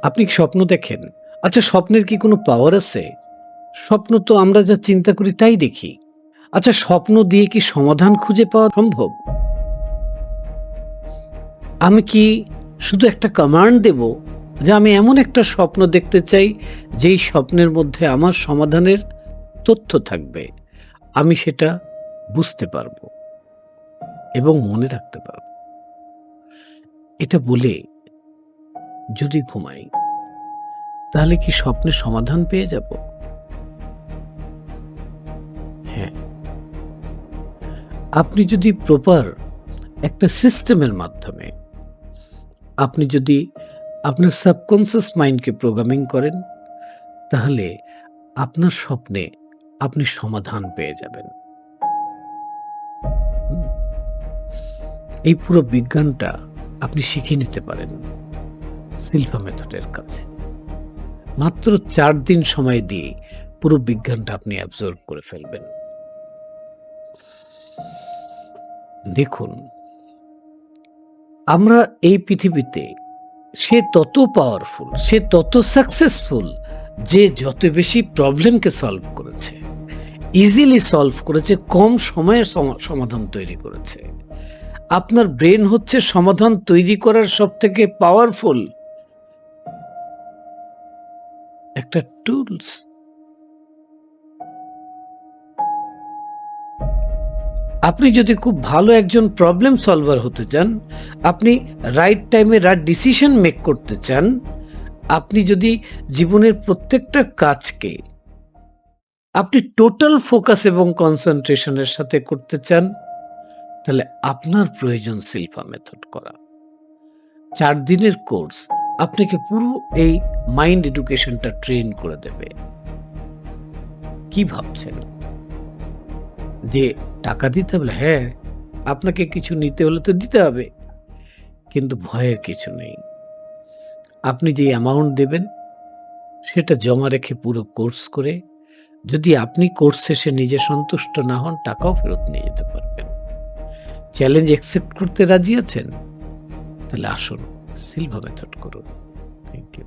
আপনি কি স্বপ্ন দেখেন? আচ্ছা, স্বপ্নের কি কোনো পাওয়ার আছে? স্বপ্ন তো আমরা যা চিন্তা করি তাই দেখি। আচ্ছা, স্বপ্ন দিয়ে কি সমাধান খুঁজে পাওয়া সম্ভব? আমি কি শুধু একটা কমান্ড দেব যে আমি এমন একটা স্বপ্ন দেখতে চাই যেই স্বপ্নের মধ্যে আমার সমাধানের তথ্য থাকবে। আমি সেটা বুঝতে পারবো এবং মনে রাখতে পারবো। এটা বলে যদি ঘুমাই, তাহলে কি স্বপ্নের সমাধান পেয়ে যাব? হ্যাঁ, আপনি যদি প্রপার একটা সিস্টেমের মাধ্যমে আপনি যদি আপনার সাবকনসিয়াস মাইন্ডকে প্রোগ্রামিং করেন, তাহলে আপনার স্বপ্নে আপনি সমাধান পেয়ে যাবেন। হুম? এই পুরো বিজ্ঞানটা আপনি শিখে নিতে পারেন সিলভা মেথডের কাছে। মাত্র ৪ দিন সময় দিয়ে পুরো বিজ্ঞানটা আপনি অ্যাবজর্ব করে ফেলবেন। দেখুন, আমরা এই পৃথিবীতে সে তত পাওয়ারফুল, সে তত সাকসেসফুল যে যত বেশি প্রবলেমকে সলভ করেছে, ইজিলি সলভ করেছে, কম সময়ে সমাধান তৈরি করেছে। আপনার ব্রেন হচ্ছে সমাধান তৈরি করার সবথেকে পাওয়ারফুল একটা টুলস। আপনি যদি খুব ভালো একজন প্রবলেম সলভার হতে চান, আপনি রাইট টাইমে রাইট ডিসিশন মেক করতে চান, আপনি যদি জীবনের প্রত্যেকটা কাজকে আপনি টোটাল ফোকাস এবং কনসেন্ট্রেশনের সাথে করতে চান, তাহলে আপনার প্রয়োজন সিলভা মেথড করা। ৪ দিনের কোর্স আপনাকে পুরো এই মাইন্ড এডুকেশনটা ট্রেন করে দেবে। কি ভাবছেন যে টাকা দিতে হবে? হ্যাঁ, আপনাকে কিছু নিতে হলে তো দিতে হবে, কিন্তু ভয়ের কিছু নেই। আপনি যে অ্যামাউন্ট দেবেন সেটা জমা রেখে পুরো কোর্স করে যদি আপনি কোর্স শেষে নিজে সন্তুষ্ট না হন, টাকাও ফেরত নিয়ে যেতে পারবেন। চ্যালেঞ্জ অ্যাকসেপ্ট করতে রাজি আছেন? তাহলে আসুন, সিলভা মেথড করুন। Thank you.